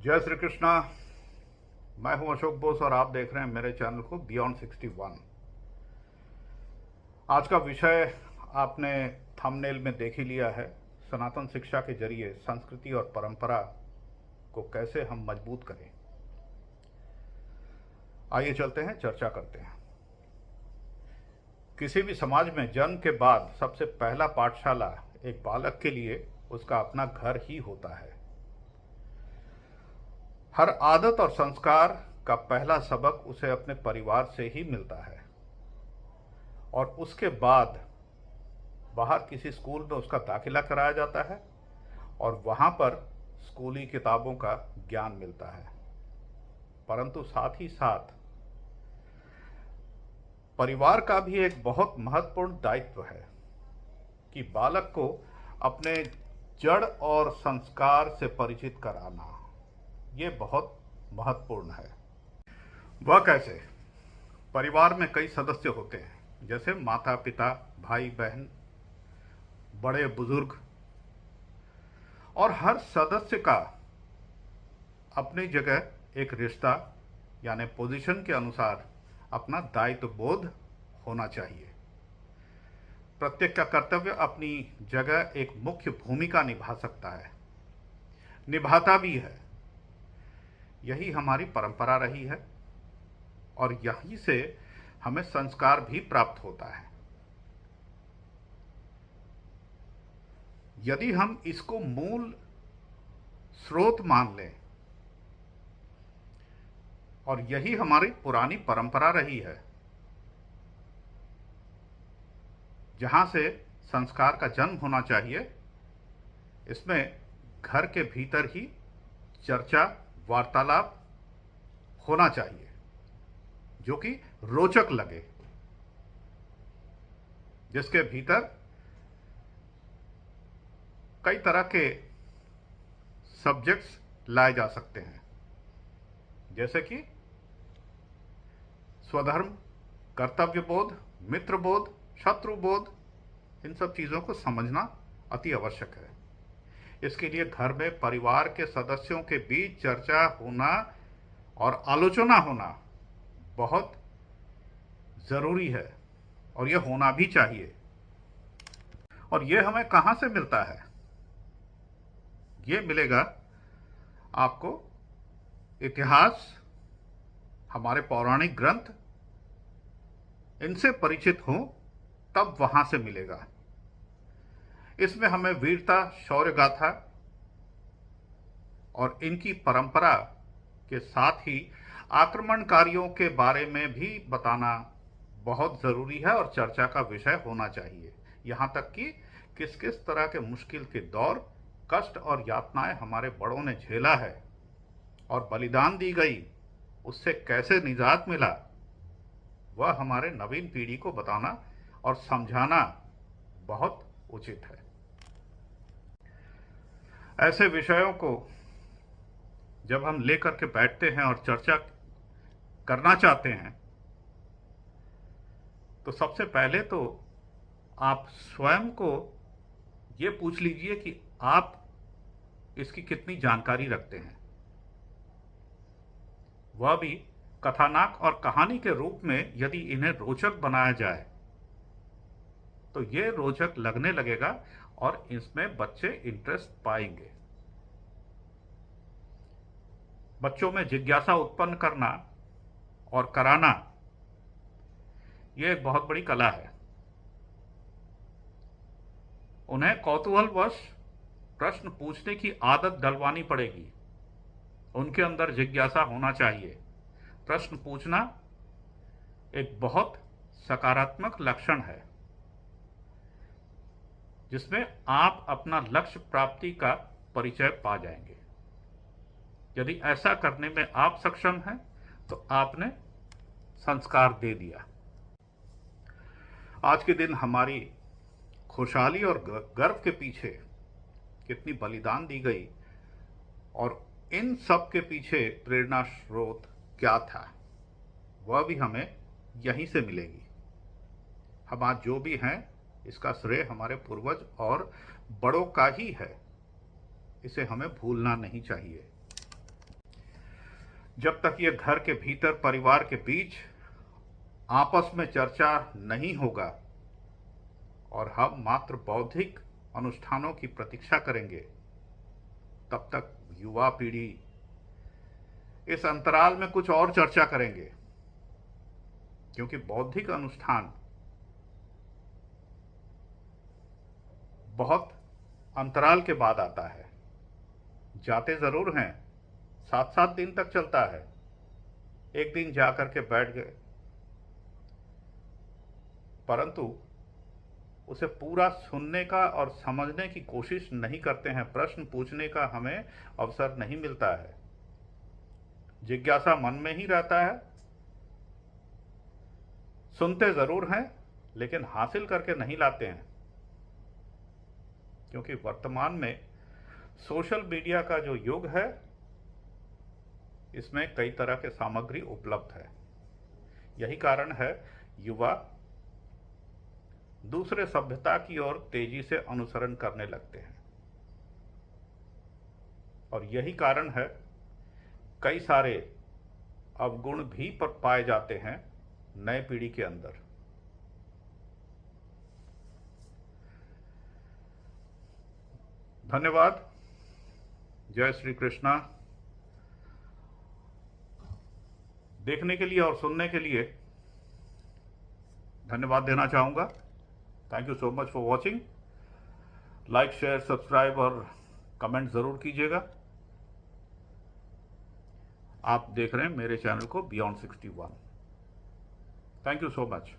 जय श्री कृष्णा। मैं हूं अशोक बोस और आप देख रहे हैं मेरे चैनल को बियॉन्ड 61। आज का विषय आपने थंबनेल में देख ही लिया है। सनातन शिक्षा के जरिए संस्कृति और परंपरा को कैसे हम मजबूत करें। आइए चलते हैं, चर्चा करते हैं। किसी भी समाज में जन्म के बाद सबसे पहला पाठशाला एक बालक के लिए उसका अपना घर ही होता है। हर आदत और संस्कार का पहला सबक उसे अपने परिवार से ही मिलता है और उसके बाद बाहर किसी स्कूल में उसका दाखिला कराया जाता है और वहां पर स्कूली किताबों का ज्ञान मिलता है। परंतु साथ ही साथ परिवार का भी एक बहुत महत्वपूर्ण दायित्व है कि बालक को अपने जड़ और संस्कार से परिचित कराना। ये बहुत महत्वपूर्ण है। वह कैसे? परिवार में कई सदस्य होते हैं, जैसे माता पिता, भाई बहन, बड़े बुजुर्ग, और हर सदस्य का अपनी जगह एक रिश्ता यानी पोजीशन के अनुसार अपना दायित्व बोध होना चाहिए। प्रत्येक का कर्तव्य अपनी जगह एक मुख्य भूमिका निभा सकता है, निभाता भी है। यही हमारी परंपरा रही है और यहीं से हमें संस्कार भी प्राप्त होता है। यदि हम इसको मूल स्रोत मान लें और यही हमारी पुरानी परंपरा रही है, जहां से संस्कार का जन्म होना चाहिए, इसमें घर के भीतर ही चर्चा, वार्तालाप होना चाहिए जो कि रोचक लगे, जिसके भीतर कई तरह के सब्जेक्ट्स लाए जा सकते हैं, जैसे कि स्वधर्म, कर्तव्यबोध, मित्रबोध, शत्रुबोध। इन सब चीजों को समझना अति आवश्यक है। इसके लिए घर में परिवार के सदस्यों के बीच चर्चा होना और आलोचना होना बहुत जरूरी है और यह होना भी चाहिए। और यह हमें कहां से मिलता है? यह मिलेगा आपको इतिहास, हमारे पौराणिक ग्रंथ, इनसे परिचित हो तब वहां से मिलेगा। इसमें हमें वीरता, शौर्य गाथा और इनकी परंपरा के साथ ही आक्रमणकारियों के बारे में भी बताना बहुत जरूरी है और चर्चा का विषय होना चाहिए। यहां तक कि किस किस तरह के मुश्किल के दौर, कष्ट और यातनाएं हमारे बड़ों ने झेला है और बलिदान दी गई, उससे कैसे निजात मिला, वह हमारे नवीन पीढ़ी को बताना और समझाना बहुत उचित है। ऐसे विषयों को जब हम लेकर के बैठते हैं और चर्चा करना चाहते हैं, तो सबसे पहले तो आप स्वयं को ये पूछ लीजिए कि आप इसकी कितनी जानकारी रखते हैं। वह भी कथानक और कहानी के रूप में। यदि इन्हें रोचक बनाया जाए तो ये रोचक लगने लगेगा और इसमें बच्चे इंटरेस्ट पाएंगे। बच्चों में जिज्ञासा उत्पन्न करना और कराना, यह एक बहुत बड़ी कला है। उन्हें कौतूहलवश प्रश्न पूछने की आदत डलवानी पड़ेगी। उनके अंदर जिज्ञासा होना चाहिए। प्रश्न पूछना एक बहुत सकारात्मक लक्षण है, जिसमें आप अपना लक्ष्य प्राप्ति का परिचय पा जाएंगे। यदि ऐसा करने में आप सक्षम हैं तो आपने संस्कार दे दिया। आज के दिन हमारी खुशहाली और गर्व के पीछे कितनी बलिदान दी गई और इन सब के पीछे प्रेरणा स्रोत क्या था, वह भी हमें यहीं से मिलेगी। हम आज जो भी हैं, इसका श्रेय हमारे पूर्वज और बड़ों का ही है। इसे हमें भूलना नहीं चाहिए। जब तक ये घर के भीतर परिवार के बीच आपस में चर्चा नहीं होगा और हम मात्र बौद्धिक अनुष्ठानों की प्रतीक्षा करेंगे, तब तक युवा पीढ़ी इस अंतराल में कुछ और चर्चा करेंगे, क्योंकि बौद्धिक अनुष्ठान बहुत अंतराल के बाद आता है। जाते जरूर हैं, 7-7 दिन तक चलता है। एक दिन जाकर के बैठ गए, परंतु उसे पूरा सुनने का और समझने की कोशिश नहीं करते हैं। प्रश्न पूछने का हमें अवसर नहीं मिलता है। जिज्ञासा मन में ही रहता है, सुनते जरूर हैं लेकिन हासिल करके नहीं लाते हैं, क्योंकि वर्तमान में सोशल मीडिया का जो युग है, इसमें कई तरह के सामग्री उपलब्ध है। यही कारण है युवा दूसरे सभ्यता की ओर तेजी से अनुसरण करने लगते हैं, और यही कारण है कई सारे अवगुण भी पाए जाते हैं नए पीढ़ी के अंदर। धन्यवाद। जय श्री कृष्णा। देखने के लिए और सुनने के लिए धन्यवाद देना चाहूँगा। Thank you so much for watching. Like, share, subscribe और कमेंट ज़रूर कीजिएगा। आप देख रहे हैं मेरे चैनल को beyond 61। Thank you so much.